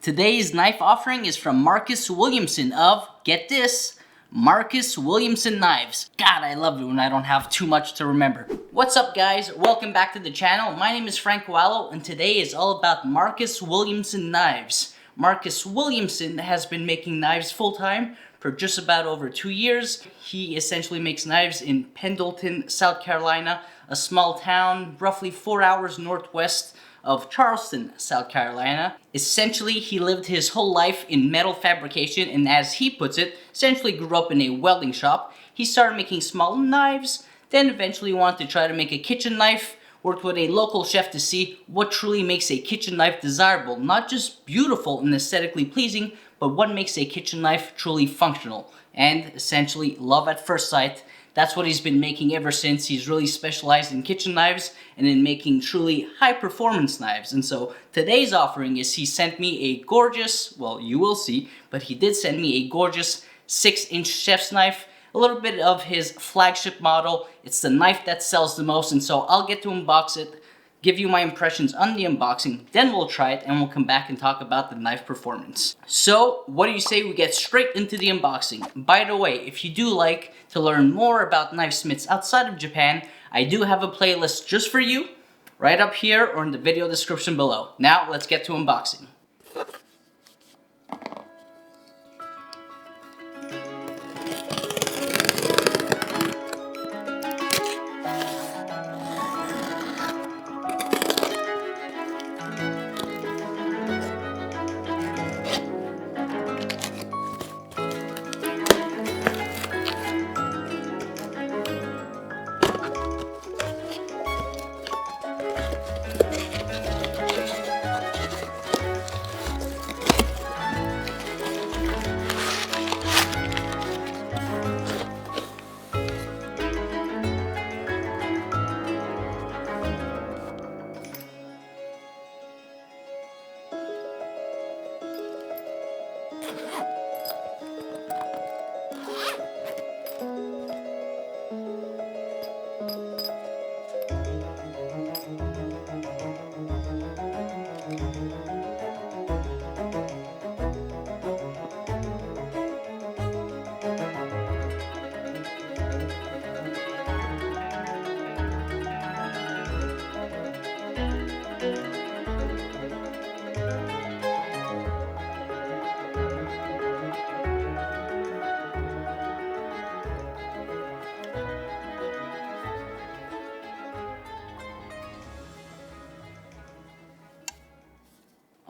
Today's knife offering is from Marcus Williamson of, get this, Marcus Williamson Knives. God, I love it when I don't have too much to remember. What's up guys? Welcome back to the channel. My name is Frank Wallo and today is all about Marcus Williamson Knives. Marcus Williamson has been making knives full-time for just about over 2 years. He essentially makes knives in Pendleton, South Carolina, a small town roughly 4 hours northwest of Charleston, South Carolina. Essentially, he lived his whole life in metal fabrication and, as he puts it, essentially grew up in a welding shop. He started making small knives, then eventually wanted to try to make a kitchen knife, worked with a local chef to see what truly makes a kitchen knife desirable, not just beautiful and aesthetically pleasing, but what makes a kitchen knife truly functional, and essentially love at first sight. That's what he's been making ever since. He's really specialized in kitchen knives and in making truly high performance knives. And so today's offering is he sent me a gorgeous, well, you will see, but he did send me a gorgeous 6-inch chef's knife, a little bit of his flagship model. It's the knife that sells the most, and so I'll get to unbox it, give you my impressions on the unboxing, then we'll try it and we'll come back and talk about the knife performance. So what do you say we get straight into the unboxing? By the way, if you do like to learn more about knifesmiths outside of Japan, I do have a playlist just for you right up here or in the video description below. Now let's get to unboxing.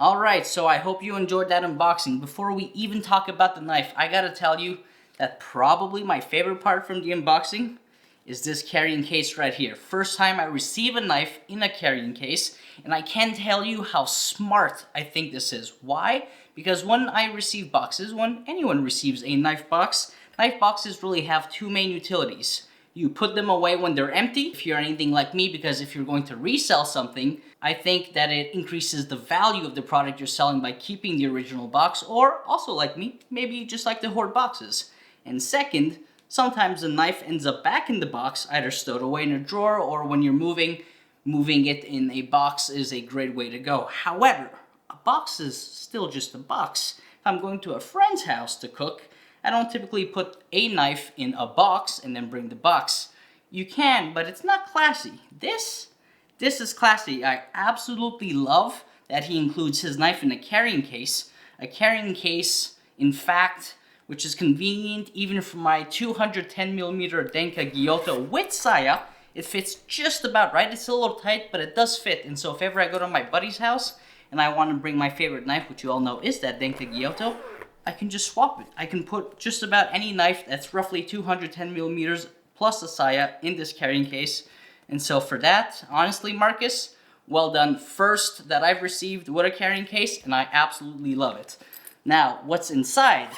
Alright, so I hope you enjoyed that unboxing. Before we even talk about the knife, I gotta tell you that probably my favorite part from the unboxing is this carrying case right here. First time I receive a knife in a carrying case, and I can tell you how smart I think this is. Why? Because when I receive boxes, when anyone receives a knife boxes really have two main utilities. You put them away when they're empty, if you're anything like me, because if you're going to resell something, I think that it increases the value of the product you're selling by keeping the original box, or also like me, maybe you just like to hoard boxes. And second, sometimes the knife ends up back in the box, either stowed away in a drawer, or when you're moving it in a box is a great way to go. However, a box is still just a box. If I'm going to a friend's house to cook, I don't typically put a knife in a box and then bring the box. You can, but it's not classy. This is classy. I absolutely love that he includes his knife in a carrying case. A carrying case, in fact, which is convenient even for my 210mm Denka Gyuto with saya. It fits just about right. It's a little tight, but it does fit. And so if ever I go to my buddy's house and I want to bring my favorite knife, which you all know is that Denka Gyuto, I can just swap it. I can put just about any knife that's roughly 210mm plus a saya in this carrying case. And so for that, honestly, Marcus, well done. First that I've received with a carrying case, and I absolutely love it. Now, what's inside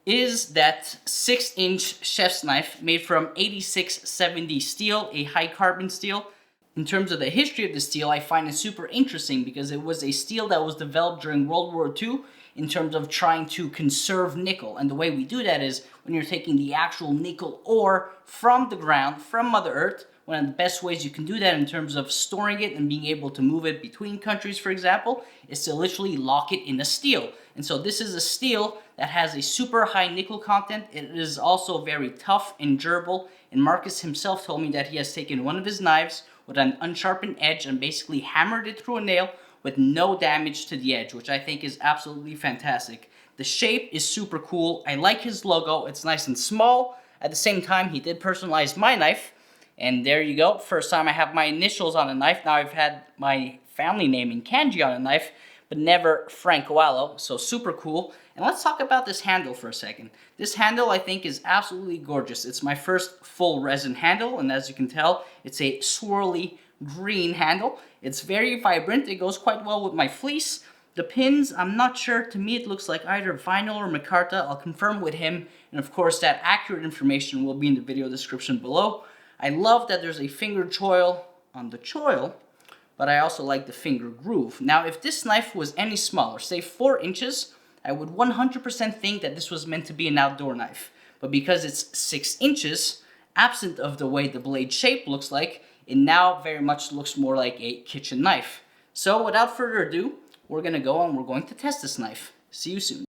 is that 6-inch chef's knife made from 8670 steel, a high carbon steel. In terms of the history of the steel, I find it super interesting because it was a steel that was developed during World War II in terms of trying to conserve nickel. And the way we do that is when you're taking the actual nickel ore from the ground, from Mother Earth, one of the best ways you can do that in terms of storing it and being able to move it between countries, for example, is to literally lock it in a steel. And so this is a steel that has a super high nickel content. It is also very tough and durable. And Marcus himself told me that he has taken one of his knives with an unsharpened edge and basically hammered it through a nail with no damage to the edge, which I think is absolutely fantastic. The shape is super cool. I like his logo. It's nice and small. At the same time, he did personalize my knife. And there you go. First time I have my initials on a knife. Now I've had my family name in kanji on a knife, but never Frank Wallow. So super cool. And let's talk about this handle for a second. This handle I think is absolutely gorgeous. It's my first full resin handle, and as you can tell, it's a swirly green handle. It's very vibrant. It goes quite well with my fleece. The pins, I'm not sure. To me, it looks like either vinyl or micarta. I'll confirm with him. And of course, that accurate information will be in the video description below. I love that there's a finger choil on the choil, but I also like the finger groove. Now, if this knife was any smaller, say 4 inches, I would 100% think that this was meant to be an outdoor knife. But because it's 6 inches, absent of the way the blade shape looks like, it now very much looks more like a kitchen knife. So without further ado, we're gonna go and we're going to test this knife. See you soon.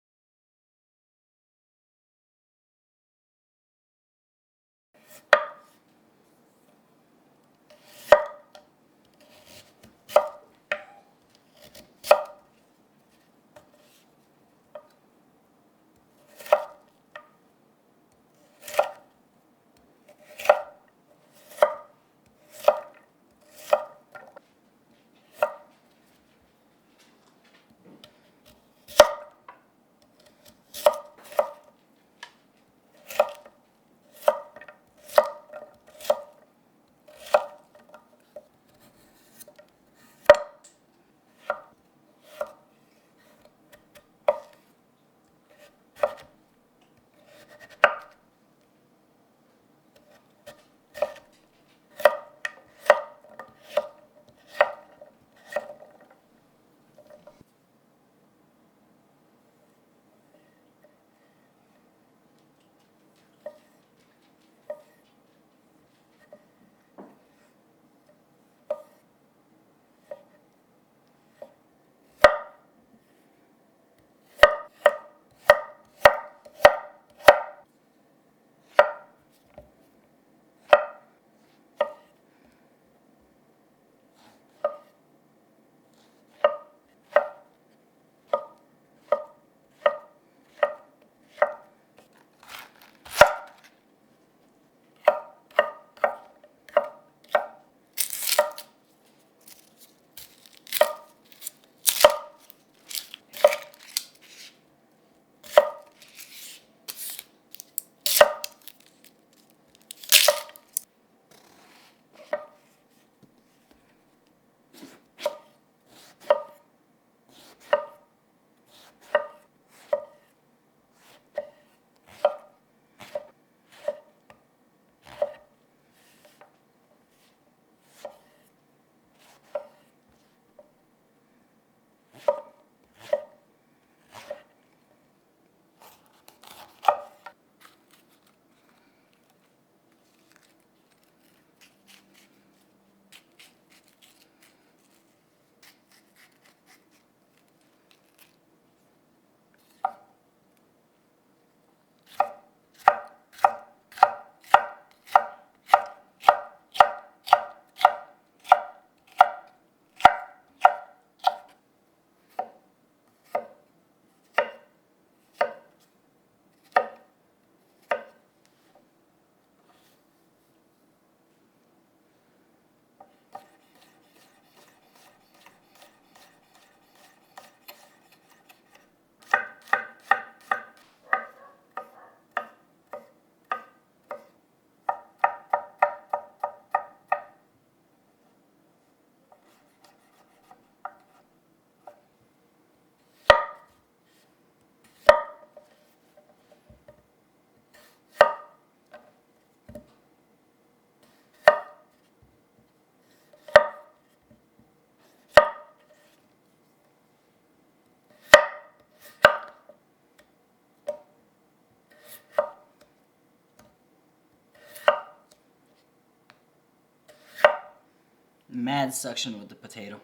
mad suction with the potato.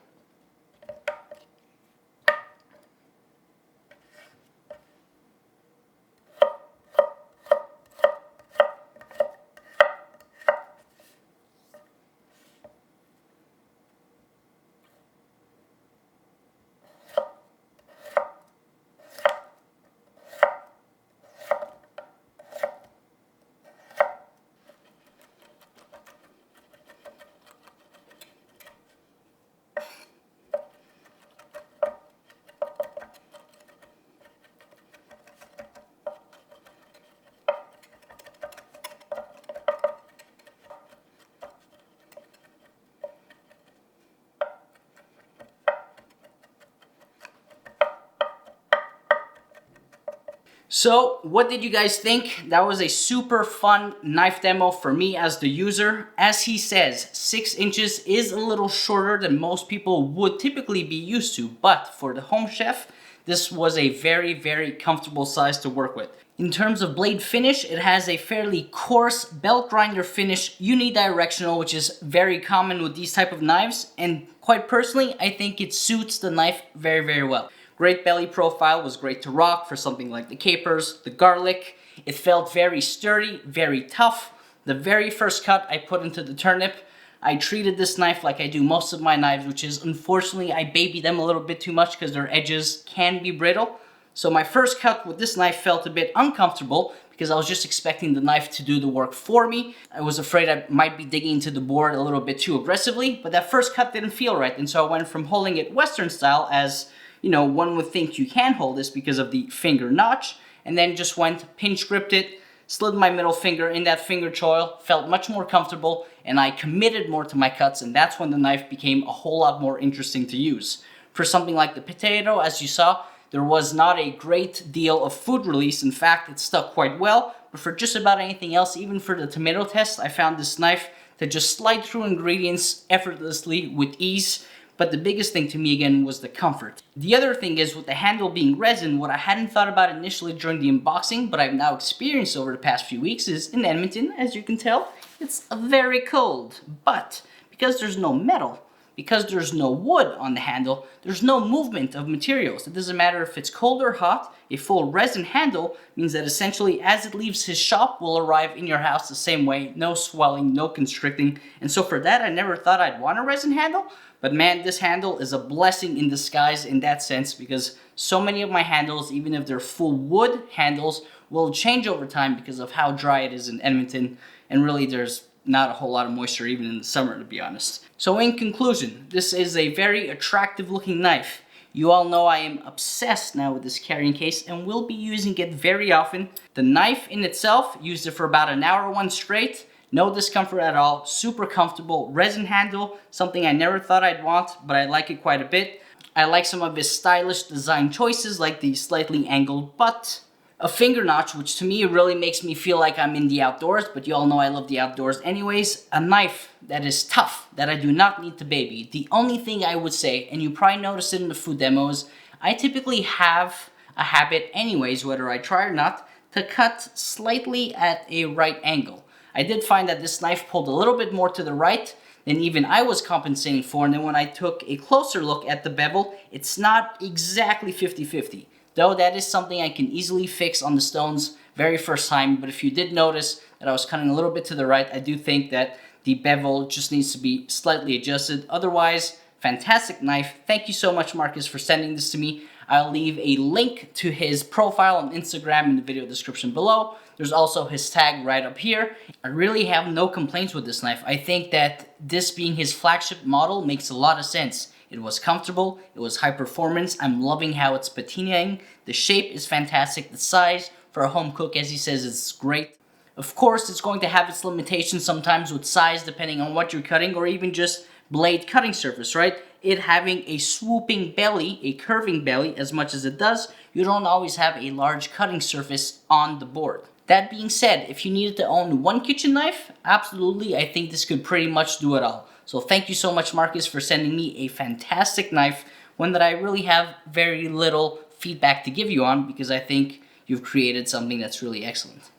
So, what did you guys think? That was a super fun knife demo for me as the user. As he says, 6 inches is a little shorter than most people would typically be used to, but for the home chef, this was a very, very comfortable size to work with. In terms of blade finish, it has a fairly coarse belt grinder finish, unidirectional, which is very common with these type of knives, and quite personally, I think it suits the knife very, very well. Great belly profile, was great to rock for something like the capers, the garlic. It felt very sturdy, very tough. The very first cut I put into the turnip, I treated this knife like I do most of my knives, which is unfortunately I baby them a little bit too much because their edges can be brittle. So my first cut with this knife felt a bit uncomfortable because I was just expecting the knife to do the work for me. I was afraid I might be digging into the board a little bit too aggressively, but that first cut didn't feel right. And so I went from holding it Western style, as you know, one would think you can hold this because of the finger notch, and then just went pinch gripped it, slid my middle finger in that finger choil, felt much more comfortable, and I committed more to my cuts, and that's when the knife became a whole lot more interesting to use. For something like the potato, as you saw, there was not a great deal of food release. In fact, it stuck quite well, but for just about anything else, even for the tomato test, I found this knife to just slide through ingredients effortlessly with ease. But the biggest thing to me again was the comfort. The other thing is, with the handle being resin, what I hadn't thought about initially during the unboxing, but I've now experienced over the past few weeks, is in Edmonton, as you can tell, it's very cold. But because there's no metal, because there's no wood on the handle, there's no movement of materials. It doesn't matter if it's cold or hot. A full resin handle means that essentially as it leaves his shop will arrive in your house the same way. No swelling, no constricting. And so for that, I never thought I'd want a resin handle. But man, this handle is a blessing in disguise in that sense, because so many of my handles, even if they're full wood handles, will change over time because of how dry it is in Edmonton. And really there's not a whole lot of moisture even in the summer, to be honest. So in conclusion, this is a very attractive looking knife. You all know I am obsessed now with this carrying case and will be using it very often. The knife in itself, used it for about an hour one straight. No discomfort at all, super comfortable. Resin handle, something I never thought I'd want, but I like it quite a bit. I like some of his stylish design choices, like the slightly angled butt. A finger notch, which to me really makes me feel like I'm in the outdoors, but you all know I love the outdoors anyways. A knife that is tough, that I do not need to baby. The only thing I would say, and you probably noticed it in the food demos, I typically have a habit anyways, whether I try or not, to cut slightly at a right angle. I did find that this knife pulled a little bit more to the right than even I was compensating for, and then when I took a closer look at the bevel, it's not exactly 50-50. Though that is something I can easily fix on the stones very first time, but if you did notice that I was cutting a little bit to the right, I do think that the bevel just needs to be slightly adjusted. Otherwise, fantastic knife. Thank you so much, Marcus, for sending this to me. I'll leave a link to his profile on Instagram in the video description below. There's also his tag right up here. I really have no complaints with this knife. I think that this being his flagship model makes a lot of sense. It was comfortable, it was high performance. I'm loving how it's patinaing. The shape is fantastic. The size for a home cook, as he says, is great. Of course, it's going to have its limitations sometimes with size, depending on what you're cutting, or even just blade cutting surface, right? It having a swooping belly, a curving belly, as much as it does, you don't always have a large cutting surface on the board. That being said, if you needed to own one kitchen knife, absolutely, I think this could pretty much do it all. So thank you so much, Marcus, for sending me a fantastic knife, one that I really have very little feedback to give you on, because I think you've created something that's really excellent.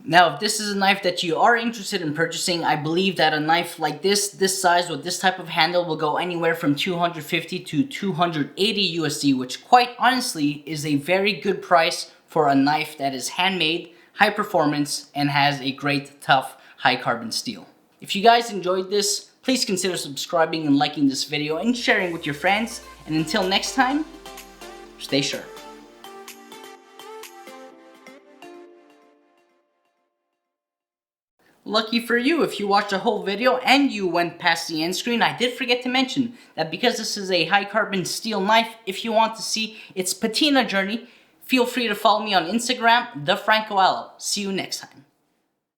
Now, if this is a knife that you are interested in purchasing, I believe that a knife like this size with this type of handle will go anywhere from 250 to 280 USD, which quite honestly is a very good price for a knife that is handmade, high performance, and has a great, tough, high carbon steel. If you guys enjoyed this, please consider subscribing and liking this video and sharing with your friends. And until next time, stay sharp. Lucky for you, if you watched the whole video and you went past the end screen, I did forget to mention that because this is a high carbon steel knife, if you want to see its patina journey, feel free to follow me on Instagram, TheFrancoAllo. See you next time.